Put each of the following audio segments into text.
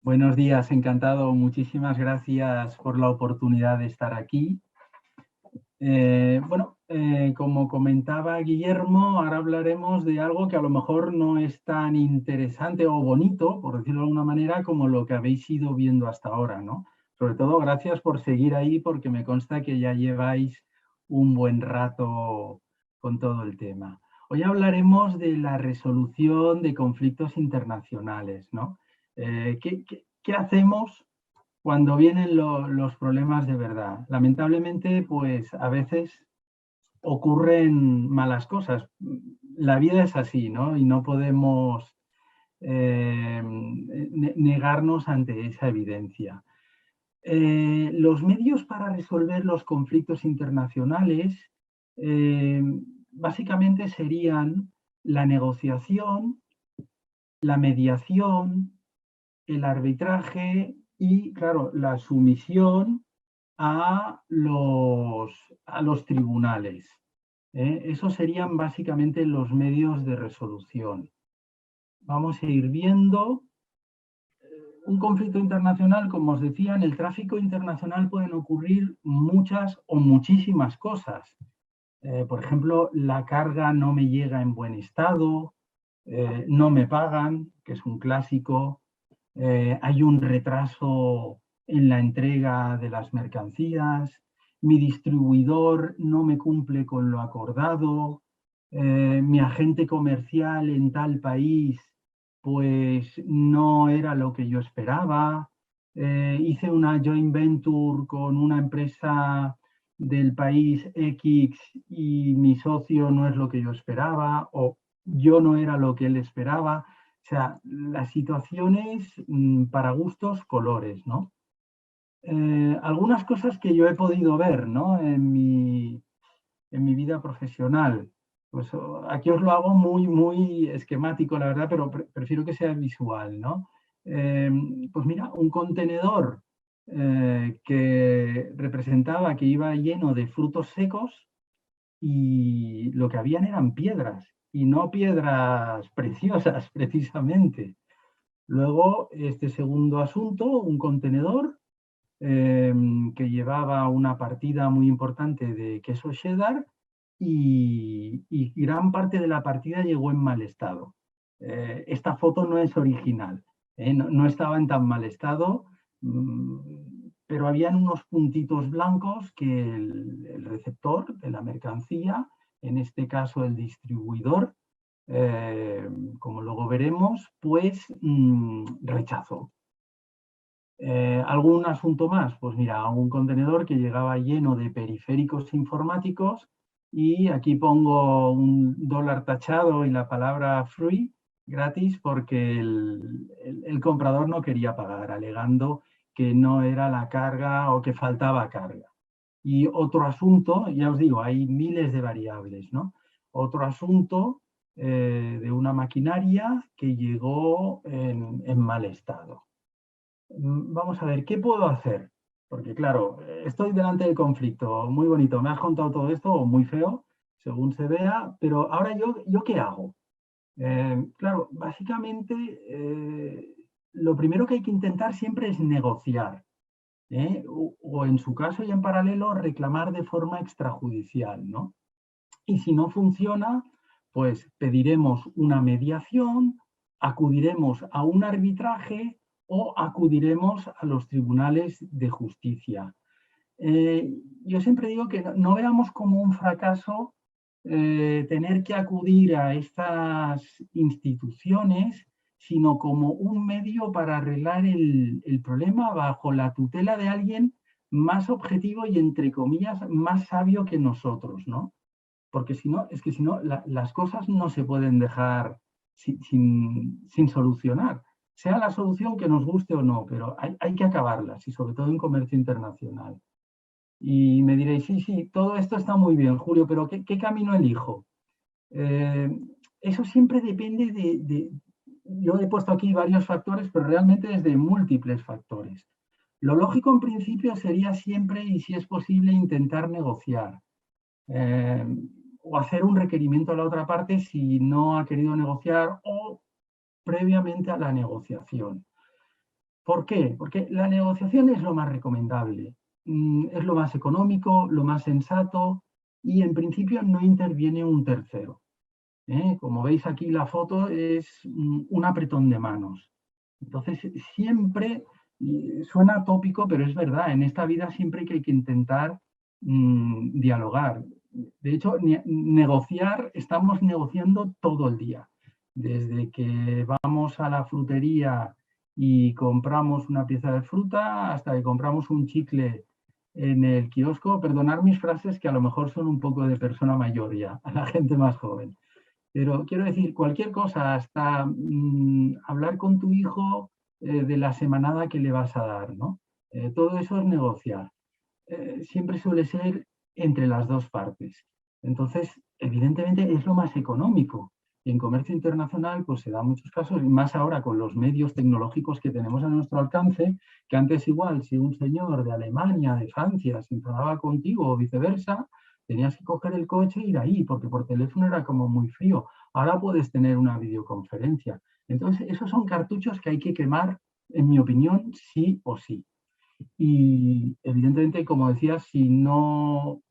Buenos días, encantado. Muchísimas gracias por la oportunidad de estar aquí. Como comentaba Guillermo, ahora hablaremos de algo que a lo mejor no es tan interesante o bonito, por decirlo de alguna manera, como lo que habéis ido viendo hasta ahora, ¿no? Sobre todo, gracias por seguir ahí, porque me consta que ya lleváis un buen rato con todo el tema. Hoy hablaremos de la resolución de conflictos internacionales, ¿no? ¿Qué hacemos cuando vienen los problemas de verdad? Lamentablemente, pues a veces ocurren malas cosas. La vida es así, ¿no? Y no podemos negarnos ante esa evidencia. Los medios para resolver los conflictos internacionales eh, básicamente serían la negociación, la mediación, el arbitraje y, claro, la sumisión a los tribunales. Esos serían básicamente los medios de resolución. Vamos a ir viendo un conflicto internacional, como os decía, en el tráfico internacional pueden ocurrir muchas o muchísimas cosas. Por ejemplo, la carga no me llega en buen estado, no me pagan, que es un clásico. Hay un retraso en la entrega de las mercancías, mi distribuidor no me cumple con lo acordado, mi agente comercial en tal país pues no era lo que yo esperaba, hice una joint venture con una empresa del país X y mi socio no es lo que yo esperaba o yo no era lo que él esperaba. O sea, las situaciones para gustos, colores, ¿no? Algunas cosas que yo he podido ver, ¿no? En mi vida profesional. Pues aquí os lo hago muy esquemático, la verdad, pero prefiero que sea visual, ¿no? Pues mira, un contenedor que representaba que iba lleno de frutos secos y lo que habían eran piedras, y no piedras preciosas precisamente. Luego, este segundo asunto, un contenedor que llevaba una partida muy importante de queso cheddar y gran parte de la partida llegó en mal estado. Esta foto no es original, no estaba en tan mal estado, pero habían unos puntitos blancos que el receptor de la mercancía, en este caso el distribuidor, como luego veremos, pues rechazó. ¿Algún asunto más? Pues mira, un contenedor que llegaba lleno de periféricos informáticos y aquí pongo un dólar tachado y la palabra free, gratis, porque el comprador no quería pagar, alegando que no era la carga o que faltaba carga. Y otro asunto, ya os digo, hay miles de variables, ¿no? Otro asunto de una maquinaria que llegó en mal estado. Vamos a ver, ¿qué puedo hacer? Porque claro, estoy delante del conflicto, muy bonito, me has contado todo esto, o muy feo, según se vea, pero ahora yo ¿qué hago? Claro, básicamente lo primero que hay que intentar siempre es negociar, o en su caso y en paralelo reclamar de forma extrajudicial, ¿no? Y si no funciona, pues pediremos una mediación, acudiremos a un arbitraje o acudiremos a los tribunales de justicia. Yo siempre digo que no veamos como un fracaso tener que acudir a estas instituciones, sino como un medio para arreglar el problema bajo la tutela de alguien más objetivo y, entre comillas, más sabio que nosotros, ¿no? Porque si no, es que si no, las cosas no se pueden dejar sin solucionar. Sea la solución que nos guste o no, pero hay que acabarlas, y sobre todo en comercio internacional. Y me diréis, sí, todo esto está muy bien, Julio, pero ¿qué camino elijo? Eh, Eso siempre depende yo he puesto aquí varios factores, pero realmente es de múltiples factores. Lo lógico en principio sería siempre, y si es posible, intentar negociar. eh, o hacer un requerimiento a la otra parte si no ha querido negociar o previamente a la negociación. ¿Por qué? Porque la negociación es lo más recomendable, es lo más económico, lo más sensato y en principio no interviene un tercero. Como veis aquí la foto es un apretón de manos. Entonces siempre, y suena tópico, pero es verdad, en esta vida siempre hay que intentar dialogar. De hecho, negociar, estamos negociando todo el día. Desde que vamos a la frutería y compramos una pieza de fruta hasta que compramos un chicle en el kiosco. Perdonar mis frases que a lo mejor son un poco de persona mayor ya, a la gente más joven. Pero quiero decir, cualquier cosa, hasta hablar con tu hijo de la semanada que le vas a dar, ¿no? Todo eso es negociar. Siempre suele ser entre las dos partes. Entonces, evidentemente es lo más económico. En comercio internacional, pues se dan muchos casos, y más ahora con los medios tecnológicos que tenemos a nuestro alcance, que antes igual, si un señor de Alemania, de Francia, se enfadaba contigo o viceversa, tenías que coger el coche e ir ahí, porque por teléfono era como muy frío. Ahora puedes tener una videoconferencia. Entonces, esos son cartuchos que hay que quemar, en mi opinión, sí o sí. Y evidentemente, como decía, si no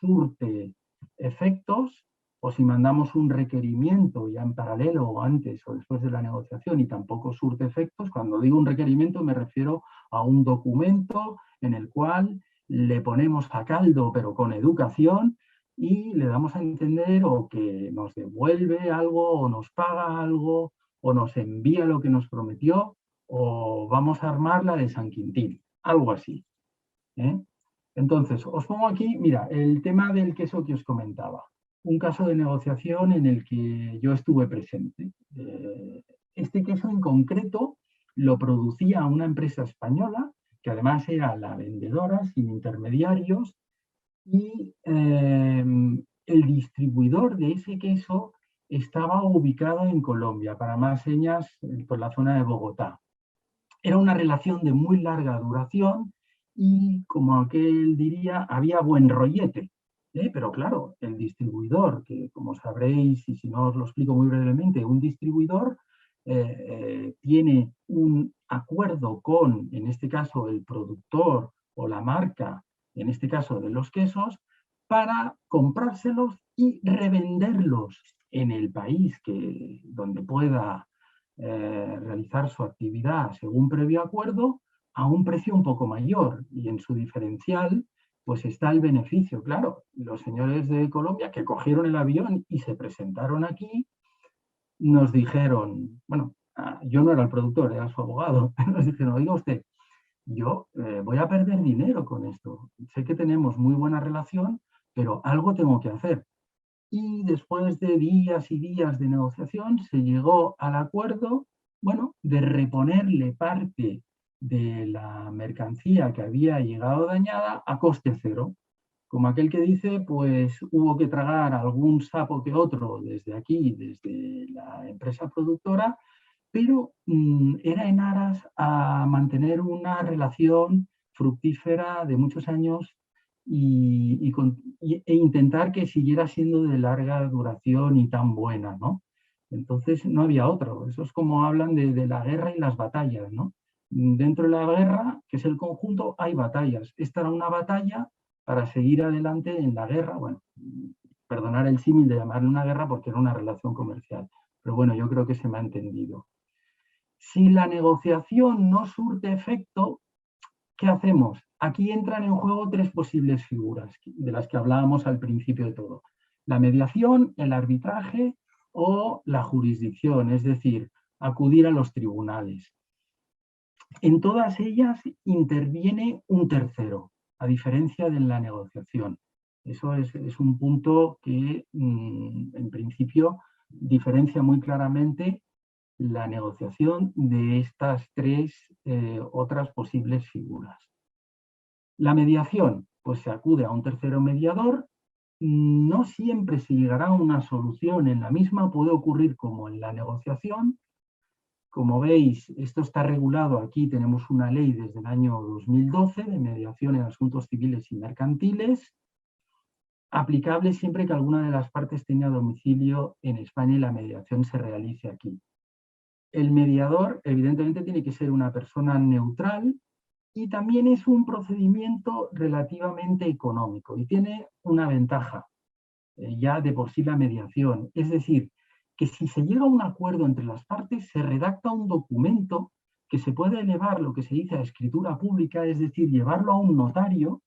surte efectos o si mandamos un requerimiento ya en paralelo o antes o después de la negociación y tampoco surte efectos, cuando digo un requerimiento me refiero a un documento en el cual le ponemos a caldo pero con educación y le damos a entender o que nos devuelve algo o nos paga algo o nos envía lo que nos prometió o vamos a armarla de San Quintín, algo así. ¿eh? Entonces, os pongo aquí, mira, el tema del queso que os comentaba. Un caso de negociación en el que yo estuve presente. Este queso en concreto lo producía una empresa española, que además era la vendedora, sin intermediarios, y el distribuidor de ese queso estaba ubicado en Colombia, para más señas, por la zona de Bogotá. Era una relación de muy larga duración y, como aquel diría, había buen rollete. Pero claro, el distribuidor, que como sabréis, y si no os lo explico muy brevemente, un distribuidor tiene un acuerdo con, en este caso, el productor o la marca, en este caso de los quesos, para comprárselos y revenderlos en el país donde pueda realizar su actividad según previo acuerdo a un precio un poco mayor y en su diferencial pues está el beneficio. Claro, los señores de Colombia que cogieron el avión y se presentaron aquí nos dijeron, bueno, yo no era el productor, era su abogado, nos dijeron, oiga usted, yo voy a perder dinero con esto. Sé que tenemos muy buena relación, pero algo tengo que hacer. Y después de días y días de negociación se llegó al acuerdo, bueno, de reponerle parte de la mercancía que había llegado dañada a coste cero. Como aquel que dice, pues hubo que tragar algún sapo que otro desde aquí, desde la empresa productora, pero era en aras a mantener una relación fructífera de muchos años e intentar que siguiera siendo de larga duración y tan buena, ¿no? Entonces no había otro. Eso es como hablan de la guerra y las batallas, ¿no? Dentro de la guerra, que es el conjunto, hay batallas. Esta era una batalla para seguir adelante en la guerra. Bueno, perdonar el símil de llamarle una guerra porque era una relación comercial. Pero bueno, yo creo que se me ha entendido. Si la negociación no surte efecto, ¿qué hacemos? Aquí entran en juego tres posibles figuras de las que hablábamos al principio de todo. La mediación, el arbitraje o la jurisdicción, es decir, acudir a los tribunales. En todas ellas interviene un tercero, a diferencia de la negociación. Eso es un punto que, en principio, diferencia muy claramente la negociación de estas tres otras posibles figuras. La mediación, pues se acude a un tercero mediador, no siempre se llegará a una solución en la misma, puede ocurrir como en la negociación. Como veis, esto está regulado, aquí tenemos una ley desde el año 2012 de mediación en asuntos civiles y mercantiles, aplicable siempre que alguna de las partes tenga domicilio en España y la mediación se realice aquí. El mediador, evidentemente, tiene que ser una persona neutral y también es un procedimiento relativamente económico y tiene una ventaja ya de por sí la mediación. Es decir, que si se llega a un acuerdo entre las partes, se redacta un documento que se puede elevar lo que se dice a escritura pública, es decir, llevarlo a un notario,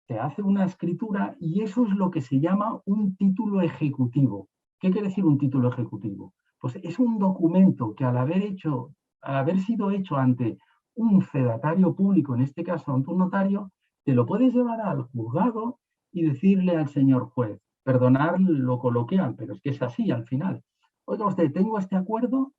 se hace una escritura y eso es lo que se llama un título ejecutivo. ¿Qué quiere decir un título ejecutivo? Pues es un documento que al haber sido hecho ante un fedatario público, en este caso ante un notario, te lo puedes llevar al juzgado y decirle al señor juez, perdonar lo coloquial, pero es que es así al final. Oiga usted, tengo este acuerdo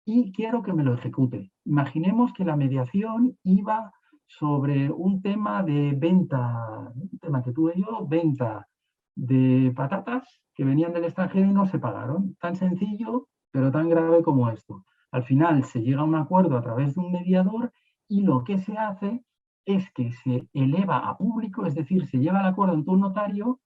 y quiero que me lo ejecute. Imaginemos que la mediación iba sobre un tema de venta, un tema que tuve yo, venta de patatas que venían del extranjero y no se pagaron. Tan sencillo, pero tan grave como esto. Al final se llega a un acuerdo a través de un mediador y lo que se hace es que se eleva a público, es decir, se lleva el acuerdo ante un notario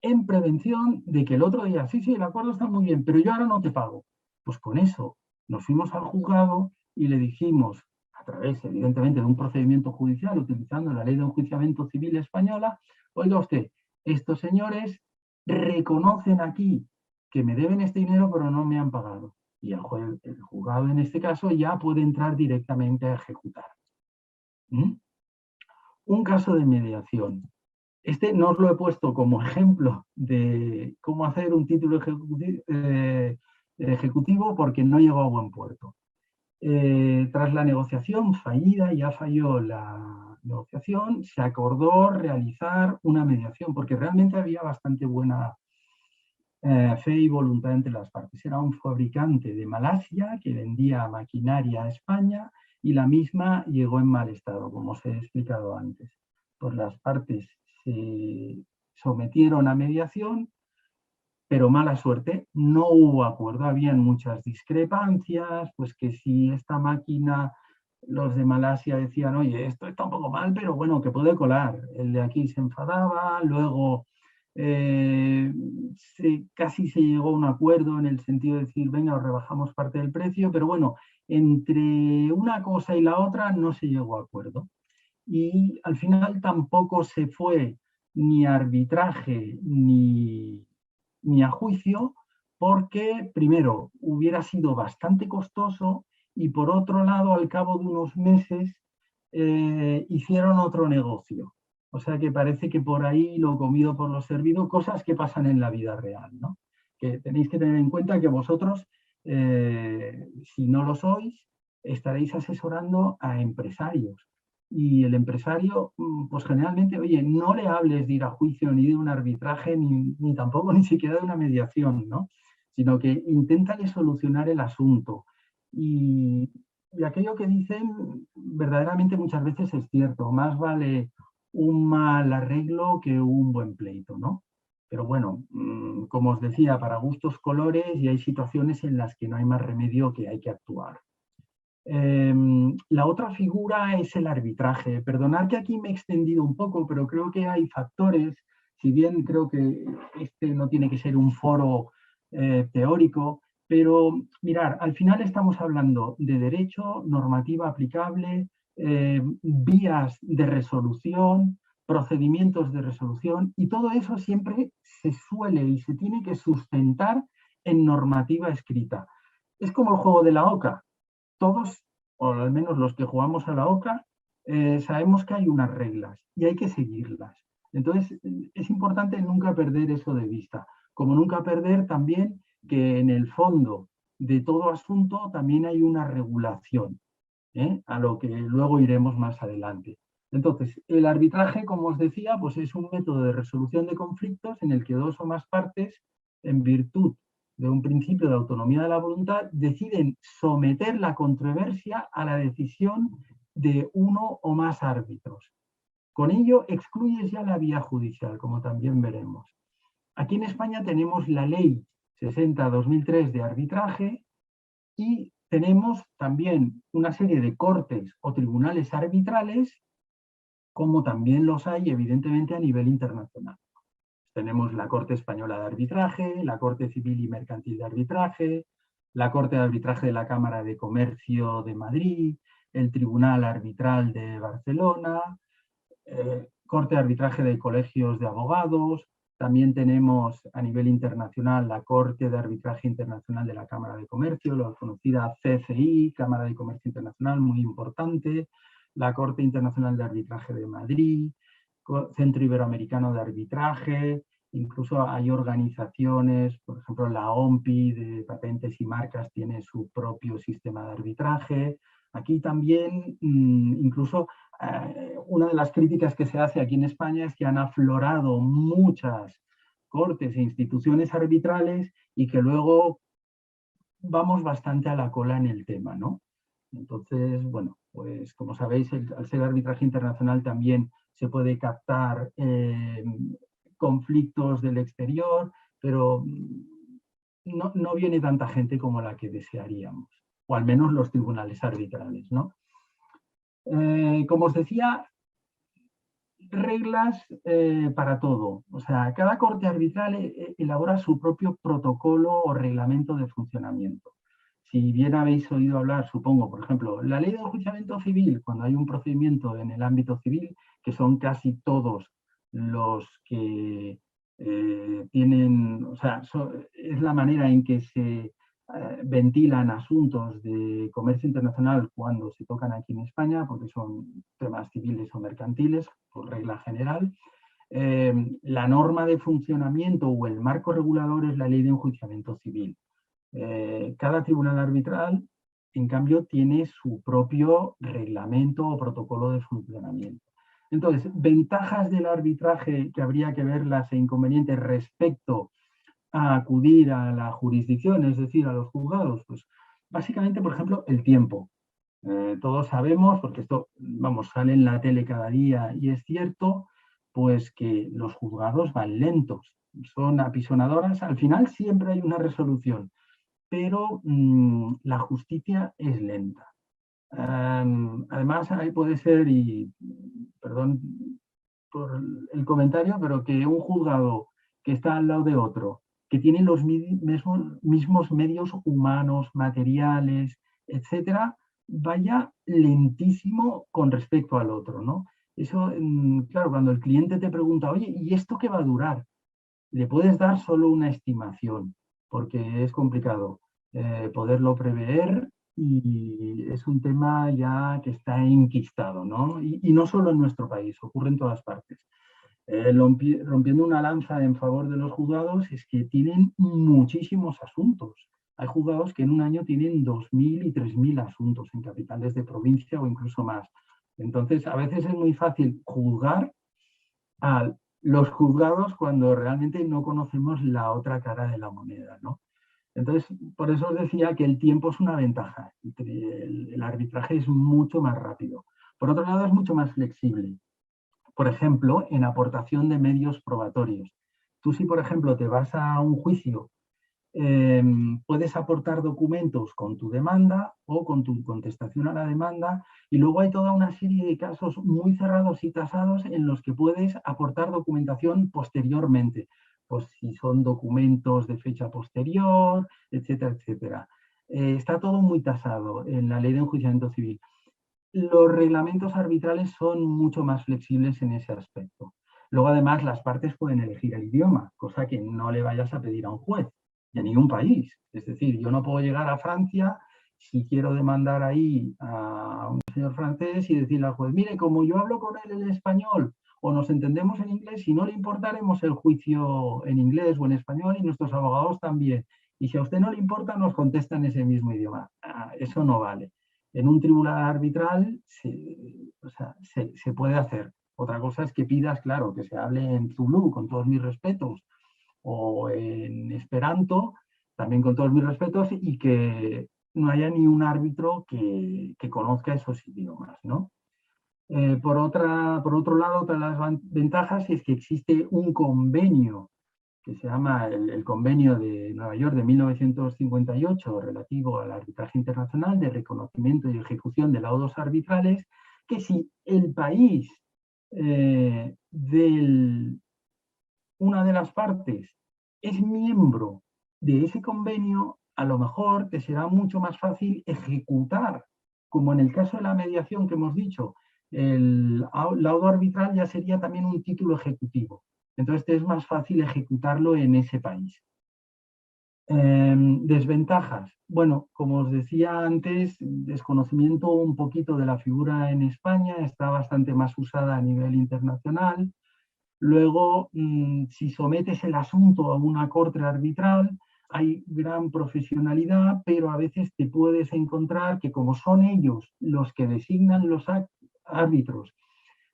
en prevención de que el otro día, sí, sí, el acuerdo está muy bien, pero yo ahora no te pago. Pues con eso nos fuimos al juzgado y le dijimos, a través, evidentemente, de un procedimiento judicial, utilizando la ley de enjuiciamiento civil española, oiga usted, estos señores reconocen aquí que me deben este dinero, pero no me han pagado. Y el juzgado, en este caso, ya puede entrar directamente a ejecutar. ¿Mm? Un caso de mediación. Este no os lo he puesto como ejemplo de cómo hacer un título ejecutivo porque no llegó a buen puerto. Tras la negociación fallida, ya falló la negociación, se acordó realizar una mediación porque realmente había bastante buena fe y voluntad entre las partes. Era un fabricante de Malasia que vendía maquinaria a España y la misma llegó en mal estado, como os he explicado antes. Pues las partes se sometieron a mediación, pero mala suerte, no hubo acuerdo, habían muchas discrepancias, pues que si esta máquina, los de Malasia decían, oye, esto está un poco mal, pero bueno, que puede colar. El de aquí se enfadaba, luego casi se llegó a un acuerdo en el sentido de decir, venga, os rebajamos parte del precio, pero bueno, entre una cosa y la otra no se llegó a acuerdo. Y al final tampoco se fue ni a arbitraje ni a juicio, porque primero hubiera sido bastante costoso y por otro lado, al cabo de unos meses, hicieron otro negocio. O sea que parece que por ahí lo comido por lo servido, cosas que pasan en la vida real, ¿no? Que tenéis que tener en cuenta que vosotros, si no lo sois, estaréis asesorando a empresarios. Y el empresario, pues generalmente, oye, no le hables de ir a juicio, ni de un arbitraje, ni tampoco ni siquiera de una mediación, ¿no? Sino que inténtale solucionar el asunto. Y aquello que dicen, verdaderamente muchas veces es cierto. Más vale un mal arreglo que un buen pleito, ¿no? Pero bueno, como os decía, para gustos colores y hay situaciones en las que no hay más remedio que hay que actuar. La otra figura es el arbitraje. Perdonad que aquí me he extendido un poco, pero creo que hay factores, si bien creo que este no tiene que ser un foro teórico, pero mirar, al final estamos hablando de derecho, normativa aplicable, vías de resolución, procedimientos de resolución, y todo eso siempre se suele y se tiene que sustentar en normativa escrita. Es como el juego de la oca. Todos, o al menos los que jugamos a la oca, sabemos que hay unas reglas y hay que seguirlas. Entonces, es importante nunca perder eso de vista, como nunca perder también que en el fondo de todo asunto también hay una regulación, a lo que luego iremos más adelante. Entonces, el arbitraje, como os decía, pues es un método de resolución de conflictos en el que dos o más partes, en virtud de un principio de autonomía de la voluntad, deciden someter la controversia a la decisión de uno o más árbitros. Con ello excluyes ya la vía judicial, como también veremos. Aquí en España tenemos la Ley 60/2003 de arbitraje y tenemos también una serie de cortes o tribunales arbitrales, como también los hay, evidentemente, a nivel internacional. Tenemos la Corte Española de Arbitraje, la Corte Civil y Mercantil de Arbitraje, la Corte de Arbitraje de la Cámara de Comercio de Madrid, el Tribunal Arbitral de Barcelona, Corte de Arbitraje de Colegios de Abogados. También tenemos a nivel internacional la Corte de Arbitraje Internacional de la Cámara de Comercio, la conocida CCI, Cámara de Comercio Internacional, muy importante, la Corte Internacional de Arbitraje de Madrid, Centro Iberoamericano de Arbitraje, incluso hay organizaciones, por ejemplo la OMPI de patentes y marcas tiene su propio sistema de arbitraje. Aquí también incluso una de las críticas que se hace aquí en España es que han aflorado muchas cortes e instituciones arbitrales y que luego vamos bastante a la cola en el tema, ¿no? Entonces, bueno, pues como sabéis, al ser arbitraje internacional también se puede captar conflictos del exterior, pero no viene tanta gente como la que desearíamos, o al menos los tribunales arbitrales, ¿no? Como os decía, reglas para todo. O sea, cada corte arbitral elabora su propio protocolo o reglamento de funcionamiento. Si bien habéis oído hablar, supongo, por ejemplo, la ley de enjuiciamiento civil, cuando hay un procedimiento en el ámbito civil, que son casi todos los que tienen, o sea, es la manera en que se ventilan asuntos de comercio internacional cuando se tocan aquí en España, porque son temas civiles o mercantiles, por regla general. La norma de funcionamiento o el marco regulador es la ley de enjuiciamiento civil. Cada tribunal arbitral, en cambio, tiene su propio reglamento o protocolo de funcionamiento. Entonces, ventajas del arbitraje que habría que verlas e inconvenientes respecto a acudir a la jurisdicción, es decir, a los juzgados, pues básicamente, por ejemplo, el tiempo. Todos sabemos, porque esto, vamos, sale en la tele cada día y es cierto, pues que los juzgados van lentos, son apisonadoras, al final siempre hay una resolución, pero la justicia es lenta. Además, ahí puede ser, y perdón por el comentario, pero que un juzgado que está al lado de otro, que tiene los mismos medios humanos, materiales, etcétera, vaya lentísimo con respecto al otro, ¿no? Eso, claro, cuando el cliente te pregunta, oye, ¿y esto qué va a durar? Le puedes dar solo una estimación, porque es complicado poderlo prever y es un tema ya que está enquistado, ¿no? Y no solo en nuestro país, ocurre en todas partes. Rompiendo una lanza en favor de los juzgados es que tienen muchísimos asuntos. Hay juzgados que en un año tienen 2.000 y 3.000 asuntos en capitales de provincia o incluso más. Entonces, a veces es muy fácil juzgar a los juzgados cuando realmente no conocemos la otra cara de la moneda, ¿no? Entonces, por eso os decía que el tiempo es una ventaja. El arbitraje es mucho más rápido. Por otro lado, es mucho más flexible. Por ejemplo, en aportación de medios probatorios. Tú si, por ejemplo, te vas a un juicio, puedes aportar documentos con tu demanda o con tu contestación a la demanda y luego hay toda una serie de casos muy cerrados y tasados en los que puedes aportar documentación posteriormente, pues si son documentos de fecha posterior, etcétera, etcétera. Está todo muy tasado en la ley de enjuiciamiento civil. Los reglamentos arbitrales son mucho más flexibles en ese aspecto. Luego, además, las partes pueden elegir el idioma, cosa que no le vayas a pedir a un juez de ningún país. Es decir, yo no puedo llegar a Francia si quiero demandar ahí a un señor francés y decirle al juez, mire, como yo hablo con él en español o nos entendemos en inglés, si no le importa, haremos el juicio en inglés o en español y nuestros abogados también. Y si a usted no le importa, nos contesta en ese mismo idioma. Eso no vale. En un tribunal arbitral se puede hacer. Otra cosa es que pidas, claro, que se hable en Zulu, con todos mis respetos, o en Esperanto, también con todos mis respetos, y que no haya ni un árbitro que conozca esos idiomas, ¿no? Por otro lado, otra de las ventajas es que existe un convenio que se llama el Convenio de Nueva York de 1958 relativo al arbitraje internacional de reconocimiento y ejecución de laudos arbitrales, que si el país una de las partes es miembro de ese convenio, a lo mejor te será mucho más fácil ejecutar, como en el caso de la mediación que hemos dicho, el laudo arbitral ya sería también un título ejecutivo. Entonces te es más fácil ejecutarlo en ese país. Desventajas. Bueno, como os decía antes, desconocimiento un poquito de la figura en España, está bastante más usada a nivel internacional. Luego, si sometes el asunto a una corte arbitral, hay gran profesionalidad, pero a veces te puedes encontrar que como son ellos los que designan los árbitros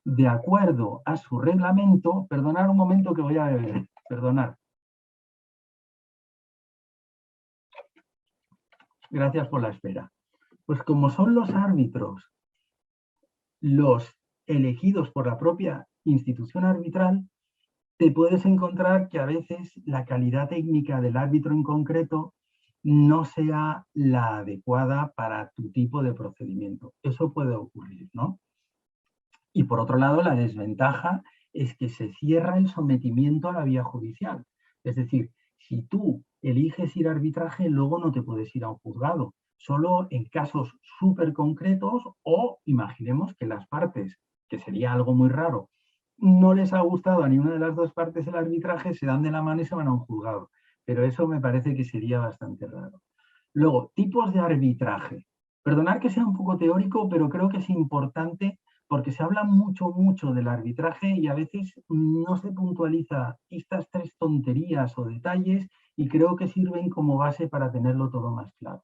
de acuerdo a su reglamento, perdonad un momento que voy a beber, perdonad. Gracias por la espera. Pues como son los árbitros los elegidos por la propia institución arbitral, te puedes encontrar que a veces la calidad técnica del árbitro en concreto no sea la adecuada para tu tipo de procedimiento. Eso puede ocurrir, ¿no? Y por otro lado, la desventaja es que se cierra el sometimiento a la vía judicial. Es decir, si tú eliges ir a arbitraje, luego no te puedes ir a un juzgado, solo en casos súper concretos o imaginemos que las partes, que sería algo muy raro, no les ha gustado a ninguna de las dos partes el arbitraje, se dan de la mano y se van a un juzgado. Pero eso me parece que sería bastante raro. Luego, tipos de arbitraje. Perdonad que sea un poco teórico, pero creo que es importante porque se habla mucho del arbitraje y a veces no se puntualiza estas tres tonterías o detalles y creo que sirven como base para tenerlo todo más claro.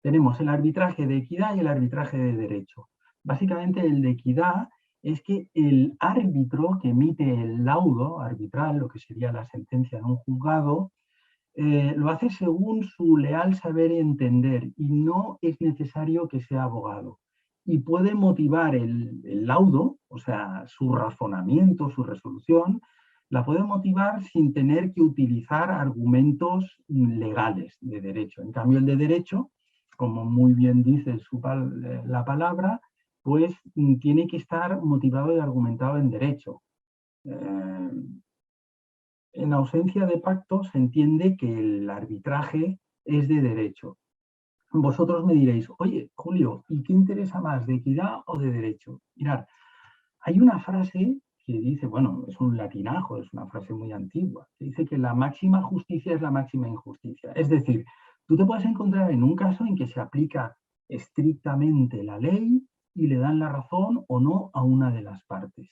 Tenemos el arbitraje de equidad y el arbitraje de derecho. Básicamente el de equidad es que el árbitro que emite el laudo arbitral, lo que sería la sentencia en un juzgado, lo hace según su leal saber y entender y no es necesario que sea abogado. Y puede motivar el laudo, o sea, su razonamiento, su resolución, la puede motivar sin tener que utilizar argumentos legales de derecho. En cambio, el de derecho, como muy bien dice la palabra, pues tiene que estar motivado y argumentado en derecho. En ausencia de pacto se entiende que el arbitraje es de derecho. Vosotros me diréis, oye, Julio, ¿y qué interesa más, de equidad o de derecho? Mirad, hay una frase que dice, bueno, es un latinajo, es una frase muy antigua, que dice que la máxima justicia es la máxima injusticia. Es decir, tú te puedes encontrar en un caso en que se aplica estrictamente la ley y le dan la razón o no a una de las partes.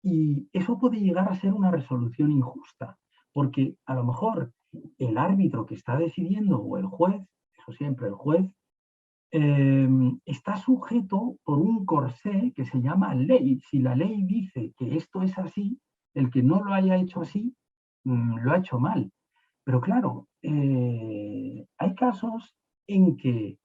Y eso puede llegar a ser una resolución injusta, porque a lo mejor el árbitro que está decidiendo o el juez, eso siempre el juez, está sujeto por un corsé que se llama ley. Si la ley dice que esto es así, el que no lo haya hecho así, lo ha hecho mal. Pero claro, hay casos en que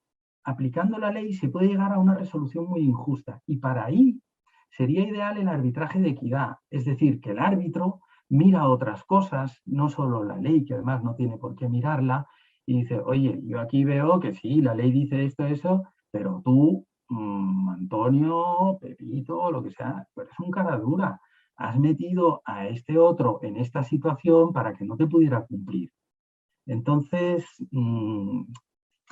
aplicando la ley se puede llegar a una resolución muy injusta y para ahí sería ideal el arbitraje de equidad, es decir, que el árbitro mira otras cosas, no solo la ley, que además no tiene por qué mirarla, y dice, oye, yo aquí veo que sí, la ley dice esto, eso, pero tú, Antonio, Pepito, lo que sea, tú eres un cara dura, has metido a este otro en esta situación para que no te pudiera cumplir. Entonces,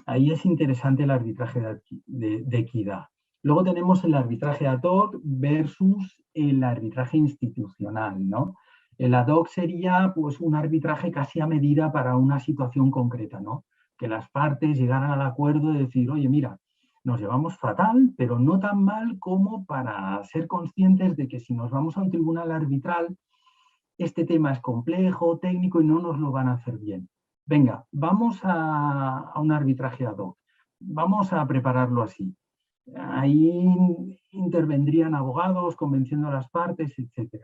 ahí es interesante el arbitraje de equidad. Luego tenemos el arbitraje ad hoc versus el arbitraje institucional, ¿no? El ad hoc sería pues, un arbitraje casi a medida para una situación concreta, ¿no? Que las partes llegaran al acuerdo de decir, oye, mira, nos llevamos fatal, pero no tan mal como para ser conscientes de que si nos vamos a un tribunal arbitral, este tema es complejo, técnico y no nos lo van a hacer bien. Venga, vamos a un arbitraje ad hoc. Vamos a prepararlo así. Ahí intervendrían abogados, convenciendo a las partes, etc.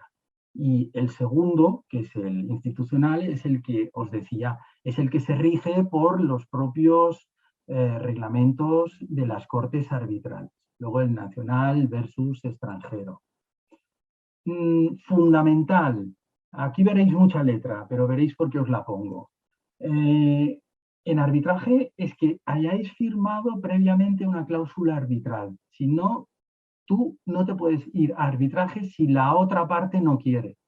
Y el segundo, que es el institucional, es el que os decía, es el que se rige por los propios reglamentos de las cortes arbitrales. Luego el nacional versus extranjero. Fundamental. Aquí veréis mucha letra, pero veréis por qué os la pongo. En arbitraje es que hayáis firmado previamente una cláusula arbitral. Si no, tú no te puedes ir a arbitraje si la otra parte no quiere.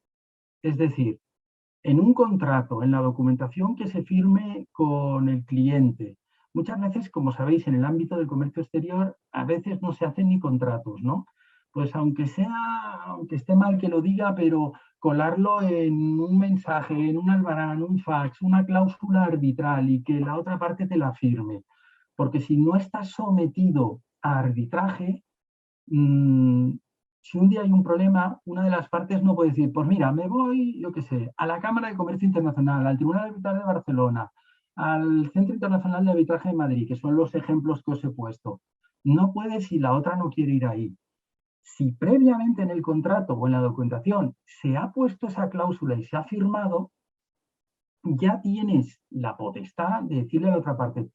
Es decir, en un contrato, en la documentación que se firme con el cliente. Muchas veces, como sabéis, en el ámbito del comercio exterior, a veces no se hacen ni contratos, ¿no? Pues aunque esté mal que lo diga, pero colarlo en un mensaje, en un albarán, un fax, una cláusula arbitral y que la otra parte te la firme. Porque si no estás sometido a arbitraje, si un día hay un problema, una de las partes no puede decir, pues mira, me voy, yo qué sé, a la Cámara de Comercio Internacional, al Tribunal Arbitral de Barcelona, al Centro Internacional de Arbitraje de Madrid, que son los ejemplos que os he puesto. No puede si la otra no quiere ir ahí. Si previamente en el contrato o en la documentación se ha puesto esa cláusula y se ha firmado, ya tienes la potestad de decirle a la otra parte,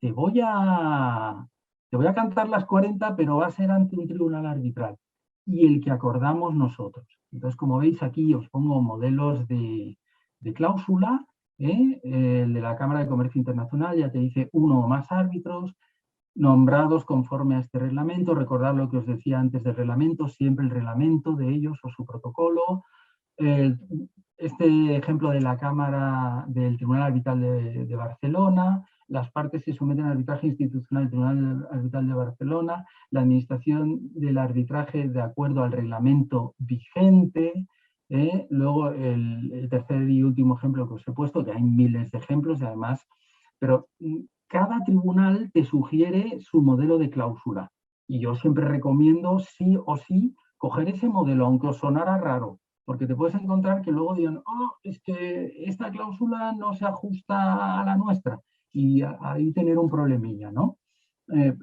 te voy a, te voy a cantar las 40, pero va a ser ante un tribunal arbitral y el que acordamos nosotros. Entonces, como veis aquí, os pongo modelos de cláusula. El de la Cámara de Comercio Internacional ya te dice uno o más árbitros nombrados conforme a este reglamento. Recordad lo que os decía antes del reglamento, siempre el reglamento de ellos o su protocolo. Este ejemplo de la Cámara del Tribunal Arbitral de Barcelona, las partes se someten al arbitraje institucional del Tribunal Arbitral de Barcelona, la administración del arbitraje de acuerdo al reglamento vigente. Luego el tercer y último ejemplo que os he puesto, que hay miles de ejemplos y además, pero cada tribunal te sugiere su modelo de cláusula y yo siempre recomiendo sí o sí coger ese modelo, aunque os sonara raro, porque te puedes encontrar que luego digan, oh, es que esta cláusula no se ajusta a la nuestra y ahí tener un problemilla, ¿no?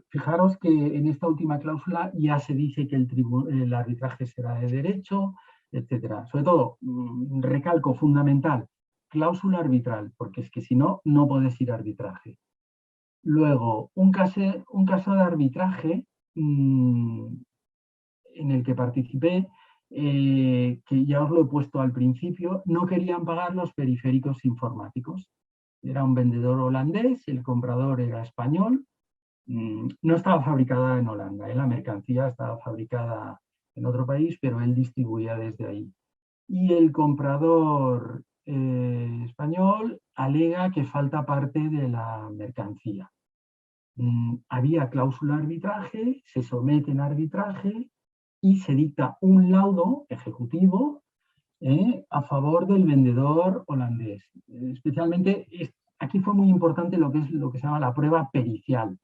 Fijaros que en esta última cláusula ya se dice que el arbitraje será de derecho, etcétera. Sobre todo, recalco, fundamental, cláusula arbitral, porque es que si no, no puedes ir a arbitraje. Luego, un caso de arbitraje en el que participé, que ya os lo he puesto al principio, no querían pagar los periféricos informáticos. Era un vendedor holandés, el comprador era español, no estaba fabricada en Holanda, la mercancía estaba fabricada en otro país, pero él distribuía desde ahí. Y el comprador español alega que falta parte de la mercancía. Había cláusula arbitraje, se someten a arbitraje y se dicta un laudo ejecutivo a favor del vendedor holandés. Especialmente, aquí fue muy importante lo que se llama la prueba pericial.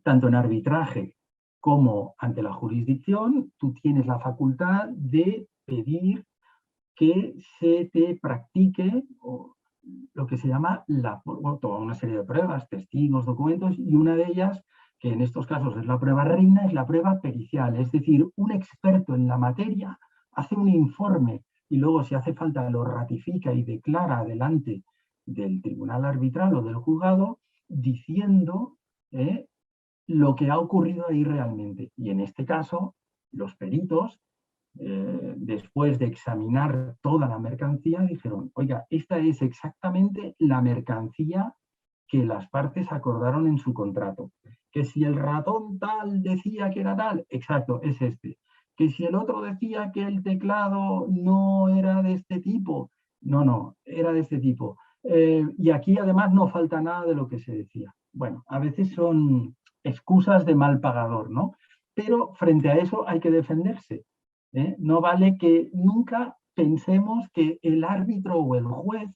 Tanto en arbitraje como ante la jurisdicción, tú tienes la facultad de pedir que se te practique lo que se llama toda una serie de pruebas, testigos, documentos, y una de ellas, que en estos casos es la prueba reina, es la prueba pericial. Es decir, un experto en la materia hace un informe y luego, si hace falta, lo ratifica y declara delante del tribunal arbitral o del juzgado, diciendo lo que ha ocurrido ahí realmente. Y en este caso, los peritos, después de examinar toda la mercancía, dijeron, oiga, esta es exactamente la mercancía que las partes acordaron en su contrato. Que si el ratón tal decía que era tal, exacto, es este. Que si el otro decía que el teclado no era de este tipo, no, era de este tipo. Y aquí además no falta nada de lo que se decía. Bueno, a veces son excusas de mal pagador, ¿no? Pero frente a eso hay que defenderse. No vale que nunca pensemos que el árbitro o el juez,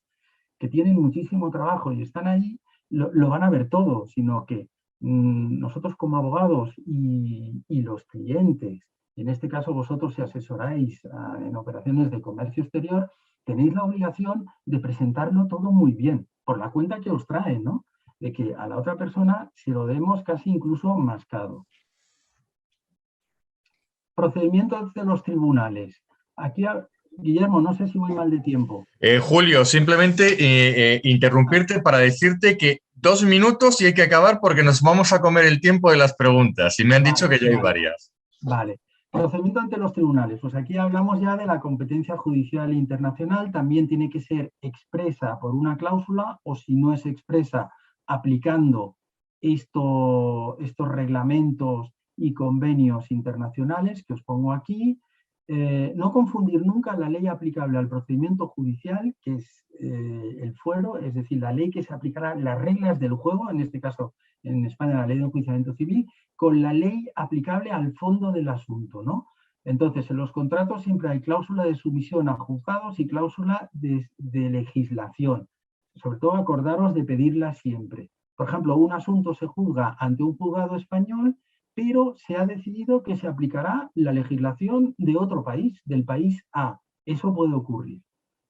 que tienen muchísimo trabajo y están ahí, lo van a ver todo, sino que nosotros como abogados y los clientes, en este caso vosotros si asesoráis en operaciones de comercio exterior, tenéis la obligación de presentarlo todo muy bien, por la cuenta que os trae, ¿no? De que a la otra persona se lo demos casi incluso mascado. Procedimientos de los tribunales. Aquí, Guillermo, no sé si voy mal de tiempo. Julio, simplemente interrumpirte para decirte que 2 minutos y hay que acabar porque nos vamos a comer el tiempo de las preguntas y me han dicho que ya hay varias. Vale. Procedimiento ante los tribunales. Pues aquí hablamos ya de la competencia judicial internacional. También tiene que ser expresa por una cláusula o, si no es expresa, aplicando estos reglamentos y convenios internacionales que os pongo aquí. No confundir nunca la ley aplicable al procedimiento judicial, que es el fuero, es decir, la ley que se aplicará las reglas del juego, en este caso en España la ley de enjuiciamiento civil, con la ley aplicable al fondo del asunto, ¿no? Entonces, en los contratos siempre hay cláusula de sumisión a juzgados y cláusula de legislación. Sobre todo acordaros de pedirla siempre. Por ejemplo, un asunto se juzga ante un juzgado español, pero se ha decidido que se aplicará la legislación de otro país, del país A. Eso puede ocurrir.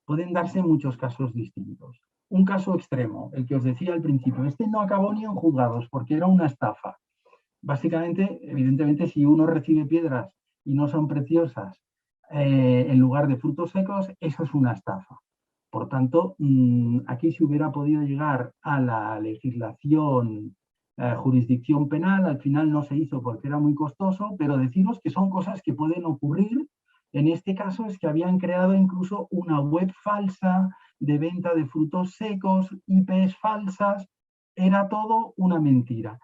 Pueden darse muchos casos distintos. Un caso extremo, el que os decía al principio, este no acabó ni en juzgados porque era una estafa. Básicamente, evidentemente, si uno recibe piedras y no son preciosas en lugar de frutos secos, eso es una estafa. Por tanto, aquí se hubiera podido llegar a la legislación, jurisdicción penal, al final no se hizo porque era muy costoso, pero deciros que son cosas que pueden ocurrir. En este caso es que habían creado incluso una web falsa de venta de frutos secos, IPs falsas, era todo una mentira.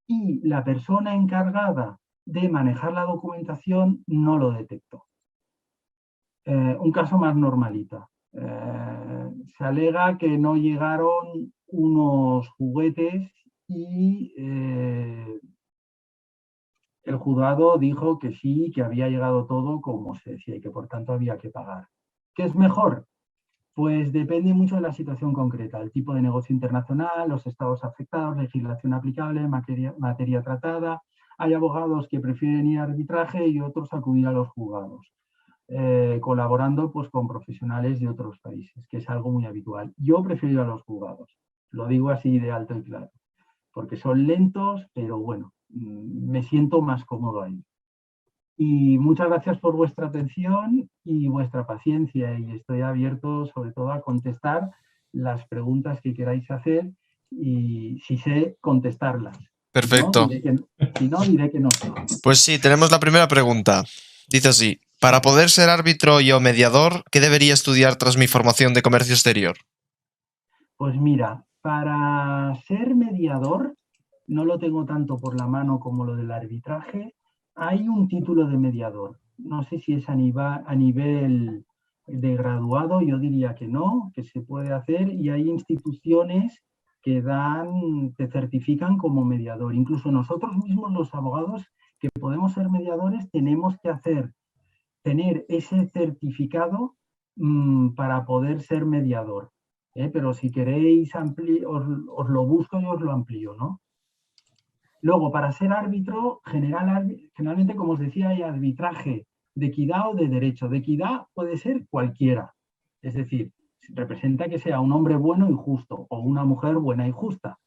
Y la persona encargada de manejar la documentación no lo detectó. Un caso más normalita. Se alega que no llegaron unos juguetes y el juzgado dijo que sí, que había llegado todo como se decía y que por tanto había que pagar. ¿Qué es mejor? Pues depende mucho de la situación concreta, el tipo de negocio internacional, los estados afectados, legislación aplicable, materia tratada. Hay abogados que prefieren ir a arbitraje y otros acudir a los juzgados. Colaborando pues, con profesionales de otros países, que es algo muy habitual. Yo prefiero ir a los juzgados, lo digo así de alto y claro, porque son lentos, pero bueno, me siento más cómodo ahí. Y muchas gracias por vuestra atención y vuestra paciencia, y estoy abierto sobre todo a contestar las preguntas que queráis hacer y si sé contestarlas. Perfecto. Si no, diré que no sé. Pues sí, tenemos la primera pregunta. Dice así: para poder ser árbitro y o mediador, ¿qué debería estudiar tras mi formación de comercio exterior? Pues mira, para ser mediador, no lo tengo tanto por la mano como lo del arbitraje, hay un título de mediador. No sé si es a nivel de graduado, yo diría que no, que se puede hacer, y hay instituciones que te certifican como mediador. Incluso nosotros mismos, los abogados que podemos ser mediadores, tenemos que tener ese certificado para poder ser mediador. Pero si queréis, os lo busco y os lo amplío, ¿no? Luego, para ser árbitro, generalmente, como os decía, hay arbitraje de equidad o de derecho. De equidad puede ser cualquiera. Es decir, representa que sea un hombre bueno y justo o una mujer buena y justa.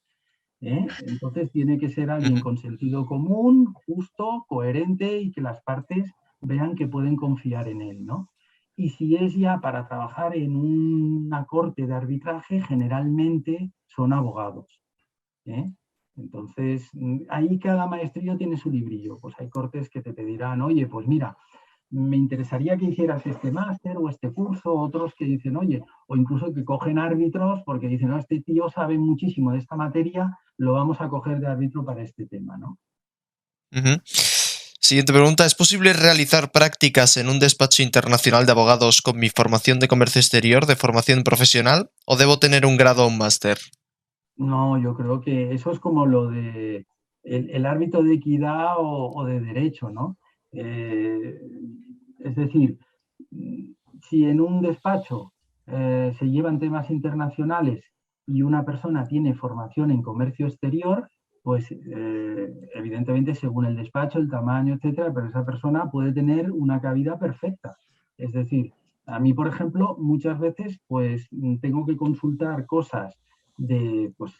Entonces tiene que ser alguien con sentido común, justo, coherente y que las partes vean que pueden confiar en él, ¿no? Y si es ya para trabajar en una corte de arbitraje, generalmente son abogados. Entonces, ahí cada maestrillo tiene su librillo. Pues hay cortes que te pedirán, oye, pues mira, me interesaría que hicieras este máster o este curso, otros que dicen, oye, o incluso que cogen árbitros porque dicen, no, este tío sabe muchísimo de esta materia, lo vamos a coger de árbitro para este tema, ¿no? Siguiente pregunta: ¿es posible realizar prácticas en un despacho internacional de abogados con mi formación de comercio exterior de formación profesional o debo tener un grado o un máster? No, yo creo que eso es como lo de el árbitro de equidad o de derecho, ¿no? Es decir, si en un despacho se llevan temas internacionales y una persona tiene formación en comercio exterior, pues evidentemente según el despacho, el tamaño, etcétera, pero esa persona puede tener una cabida perfecta. Es decir, a mí, por ejemplo, muchas veces pues tengo que consultar cosas pues,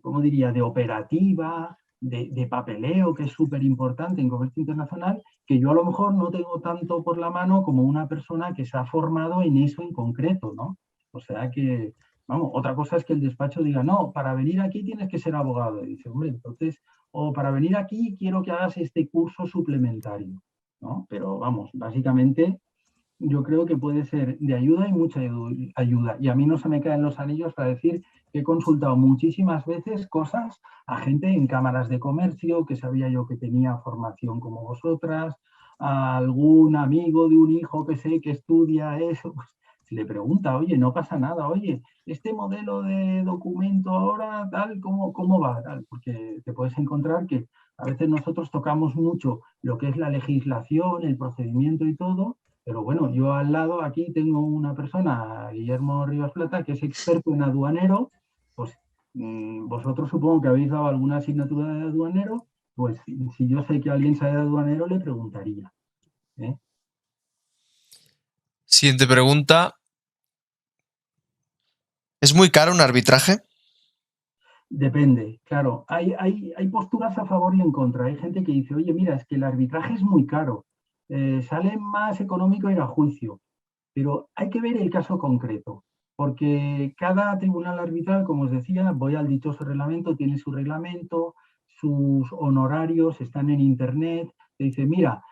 ¿cómo diría?, de operativa, de papeleo, que es súper importante en comercio internacional, que yo a lo mejor no tengo tanto por la mano como una persona que se ha formado en eso en concreto, ¿no? O sea que, vamos, otra cosa es que el despacho diga, no, para venir aquí tienes que ser abogado. Y dice, hombre, entonces, o para venir aquí quiero que hagas este curso suplementario, ¿no? Pero vamos, básicamente yo creo que puede ser de ayuda y mucha ayuda. Y a mí no se me caen los anillos para decir que he consultado muchísimas veces cosas a gente en cámaras de comercio, que sabía yo que tenía formación como vosotras, a algún amigo de un hijo que sé que estudia eso, pues se le pregunta, oye, no pasa nada, oye, este modelo de documento ahora, tal, ¿cómo va? Tal, porque te puedes encontrar que a veces nosotros tocamos mucho lo que es la legislación, el procedimiento y todo, pero bueno, yo al lado aquí tengo una persona, Guillermo Rivas Plata, que es experto en aduanero, pues vosotros supongo que habéis dado alguna asignatura de aduanero, pues si yo sé que alguien sabe de aduanero, le preguntaría. ¿Eh? Siguiente pregunta. ¿Es muy caro un arbitraje? Depende, claro. Hay posturas a favor y en contra. Hay gente que dice, oye, mira, es que el arbitraje es muy caro. Sale más económico ir a juicio. Pero hay que ver el caso concreto, porque cada tribunal arbitral, como os decía, voy al dichoso reglamento, tiene su reglamento, sus honorarios están en internet, te dice, mira,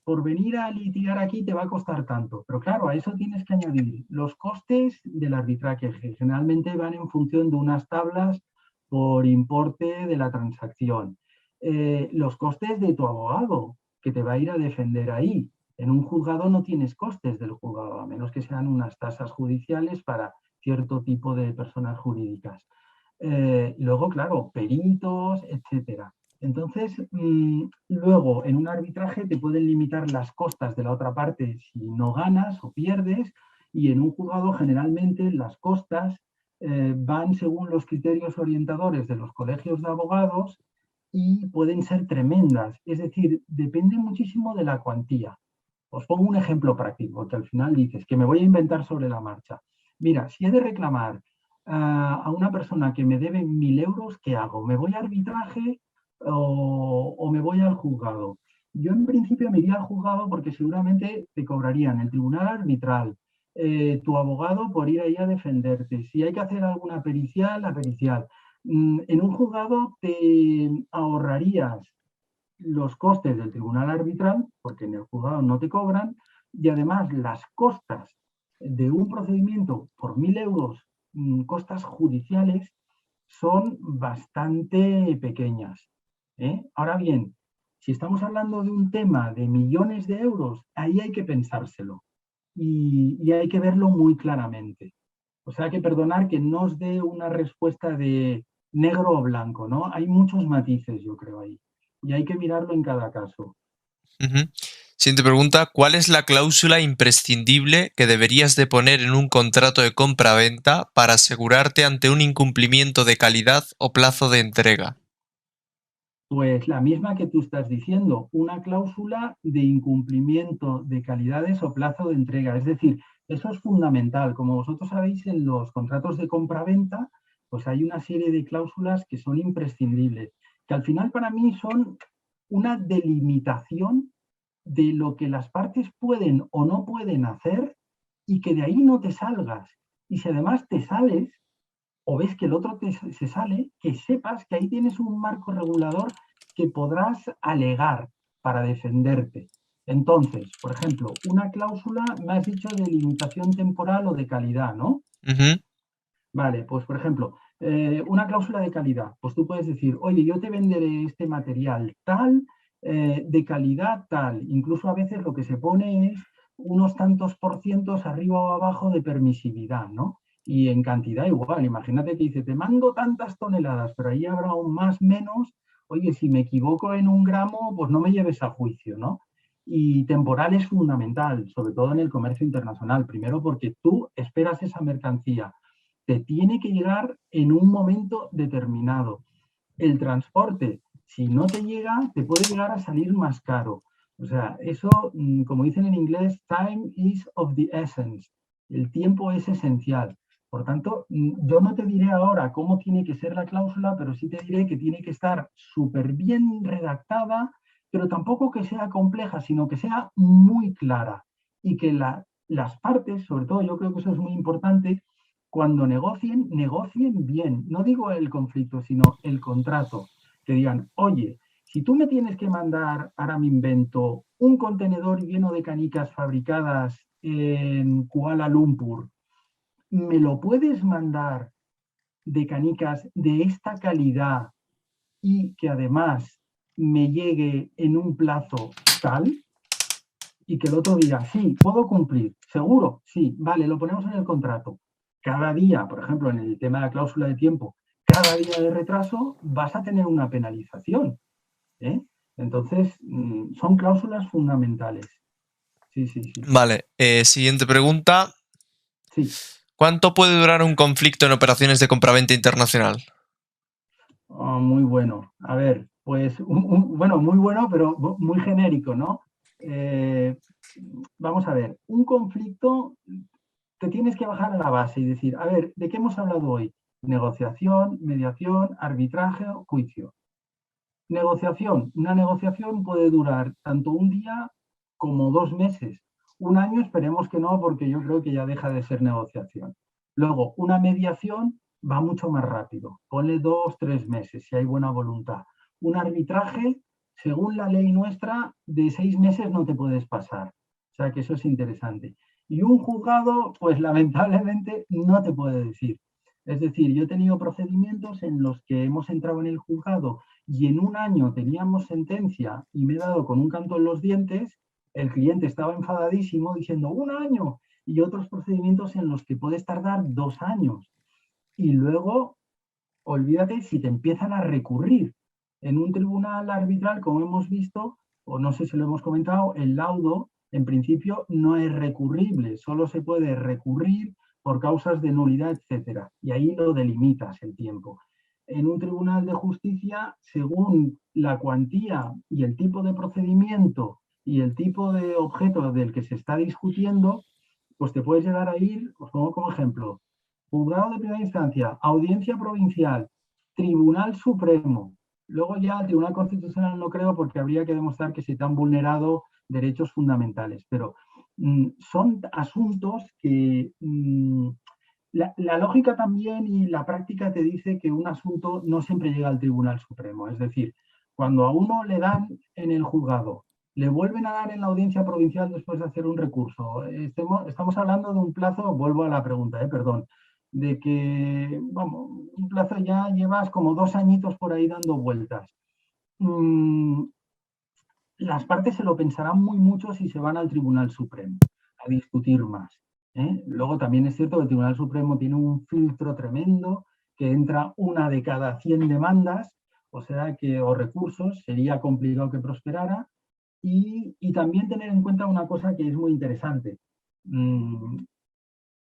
por venir a litigar aquí te va a costar tanto, pero claro, a eso tienes que añadir los costes del arbitraje, que generalmente van en función de unas tablas por importe de la transacción, los costes de tu abogado, que te va a ir a defender ahí. En un juzgado no tienes costes del juzgado, a menos que sean unas tasas judiciales para cierto tipo de personas jurídicas. Luego, claro, peritos, etcétera. Entonces, luego en un arbitraje te pueden limitar las costas de la otra parte si no ganas o pierdes, y en un juzgado generalmente las costas van según los criterios orientadores de los colegios de abogados y pueden ser tremendas. Es decir, depende muchísimo de la cuantía. Os pongo un ejemplo práctico, que al final dices que me voy a inventar sobre la marcha. Mira, si he de reclamar a una persona que me debe 1.000 euros, ¿qué hago? ¿Me voy a arbitraje o me voy al juzgado? Yo en principio me iría al juzgado porque seguramente te cobrarían el tribunal arbitral, tu abogado por ir ahí a defenderte. Si hay que hacer alguna pericial, la pericial. En un juzgado te ahorrarías los costes del tribunal arbitral, porque en el juzgado no te cobran, y además las costas de un procedimiento por 1.000 euros, costas judiciales, son bastante pequeñas. Ahora bien, si estamos hablando de un tema de millones de euros, ahí hay que pensárselo y hay que verlo muy claramente. O sea, que perdonar que no os dé una respuesta de negro o blanco, ¿no? Hay muchos matices, yo creo, ahí. Y hay que mirarlo en cada caso. Siguiente pregunta. ¿Cuál es la cláusula imprescindible que deberías de poner en un contrato de compra-venta para asegurarte ante un incumplimiento de calidad o plazo de entrega? Pues la misma que tú estás diciendo, una cláusula de incumplimiento de calidades o plazo de entrega. Es decir, eso es fundamental. Como vosotros sabéis, en los contratos de compra-venta, pues hay una serie de cláusulas que son imprescindibles, que al final para mí son una delimitación de lo que las partes pueden o no pueden hacer y que de ahí no te salgas. Y si además te sales o ves que el otro se sale, que sepas que ahí tienes un marco regulador que podrás alegar para defenderte. Entonces, por ejemplo, una cláusula, me has dicho de limitación temporal o de calidad, ¿no? Vale, pues por ejemplo, una cláusula de calidad. Pues tú puedes decir, oye, yo te venderé este material tal, de calidad tal. Incluso a veces lo que se pone es unos tantos por cientos arriba o abajo de permisividad, ¿no? Y en cantidad igual. Imagínate que dice, te mando tantas toneladas, pero ahí habrá un más, menos. Oye, si me equivoco en 1 gramo, pues no me lleves a juicio, ¿no? Y temporal es fundamental, sobre todo en el comercio internacional. Primero porque tú esperas esa mercancía, te tiene que llegar en un momento determinado. El transporte, si no te llega, te puede llegar a salir más caro. O sea, eso, como dicen en inglés, time is of the essence. El tiempo es esencial. Por tanto, yo no te diré ahora cómo tiene que ser la cláusula, pero sí te diré que tiene que estar súper bien redactada, pero tampoco que sea compleja, sino que sea muy clara y que las partes, sobre todo yo creo que eso es muy importante, cuando negocien, negocien bien. No digo el conflicto, sino el contrato. Que digan, oye, si tú me tienes que mandar, ahora me invento, un contenedor lleno de canicas fabricadas en Kuala Lumpur, ¿me lo puedes mandar de canicas de esta calidad y que además me llegue en un plazo tal, y que el otro diga, sí, puedo cumplir, seguro, sí, vale, lo ponemos en el contrato. Cada día, por ejemplo, en el tema de la cláusula de tiempo, cada día de retraso vas a tener una penalización, ¿eh? Entonces, son cláusulas fundamentales. Sí, sí, sí. Vale, siguiente pregunta. Sí. ¿Cuánto puede durar un conflicto en operaciones de compraventa internacional? Oh, muy bueno. A ver, pues, bueno, muy bueno, pero muy genérico, ¿no? Vamos a ver, un conflicto te tienes que bajar a la base y decir, a ver, ¿de qué hemos hablado hoy? Negociación, mediación, arbitraje, juicio. Negociación. Una negociación puede durar tanto un día como 2 meses. Un año esperemos que no, porque yo creo que ya deja de ser negociación. Luego, una mediación va mucho más rápido. Ponle 2, 3 meses, si hay buena voluntad. Un arbitraje, según la ley nuestra, de 6 meses no te puedes pasar. O sea que eso es interesante. Y un juzgado, pues lamentablemente no te puede decir. Es decir, yo he tenido procedimientos en los que hemos entrado en el juzgado y en un año teníamos sentencia y me he dado con un canto en los dientes, el cliente estaba enfadadísimo diciendo 1 año, y otros procedimientos en los que puedes tardar 2 años. Y luego, olvídate si te empiezan a recurrir. En un tribunal arbitral, como hemos visto, o no sé si lo hemos comentado, el laudo en principio no es recurrible, solo se puede recurrir por causas de nulidad, etcétera. Y ahí lo delimitas el tiempo. En un tribunal de justicia, según la cuantía y el tipo de procedimiento y el tipo de objeto del que se está discutiendo, pues te puedes llegar a ir, os pongo como ejemplo, juzgado de primera instancia, audiencia provincial, Tribunal Supremo. Luego ya el Tribunal Constitucional no creo, porque habría que demostrar que se te han vulnerado derechos fundamentales, pero son asuntos que la lógica también y la práctica te dice que un asunto no siempre llega al Tribunal Supremo. Es decir, cuando a uno le dan en el juzgado, le vuelven a dar en la audiencia provincial después de hacer un recurso. Estamos hablando de un plazo, vuelvo a la pregunta, perdón, de que, vamos, un plazo ya llevas como 2 añitos por ahí dando vueltas. Las partes se lo pensarán muy mucho si se van al Tribunal Supremo a discutir más. Luego también es cierto que el Tribunal Supremo tiene un filtro tremendo, que entra 1 de cada 100 demandas, o sea que, o recursos, sería complicado que prosperara. Y también tener en cuenta una cosa que es muy interesante.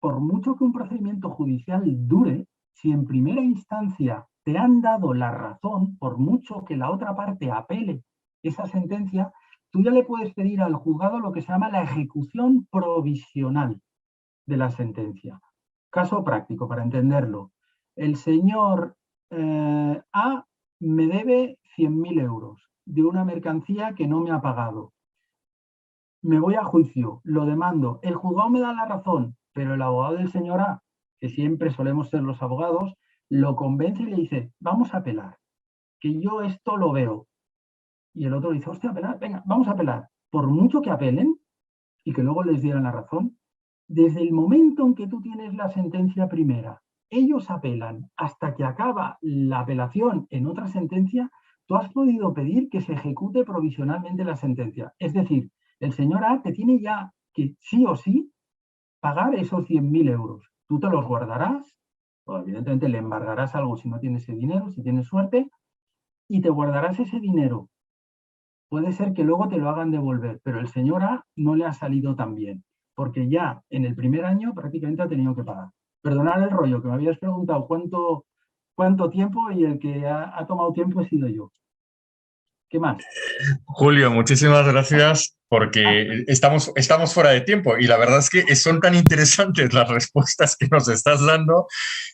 Por mucho que un procedimiento judicial dure, si en primera instancia te han dado la razón, por mucho que la otra parte apele esa sentencia, tú ya le puedes pedir al juzgado lo que se llama la ejecución provisional de la sentencia. Caso práctico, para entenderlo. El señor A me debe 100.000 euros de una mercancía que no me ha pagado. Me voy a juicio, lo demando. El juzgado me da la razón, pero el abogado del señor A, que siempre solemos ser los abogados, lo convence y le dice, vamos a apelar, que yo esto lo veo. Y el otro dice, hostia, apelar, venga, vamos a apelar. Por mucho que apelen y que luego les dieran la razón, desde el momento en que tú tienes la sentencia primera, ellos apelan hasta que acaba la apelación en otra sentencia, tú has podido pedir que se ejecute provisionalmente la sentencia. Es decir, el señor A te tiene ya que sí o sí pagar esos 100.000 euros. Tú te los guardarás, o evidentemente le embargarás algo si no tienes ese dinero, si tienes suerte, y te guardarás ese dinero. Puede ser que luego te lo hagan devolver, pero el señor A no le ha salido tan bien, porque ya en el primer año prácticamente ha tenido que pagar. Perdonad el rollo, que me habías preguntado cuánto tiempo, y el que ha tomado tiempo he sido yo. ¿Qué más? Julio, muchísimas gracias porque estamos fuera de tiempo y la verdad es que son tan interesantes las respuestas que nos estás dando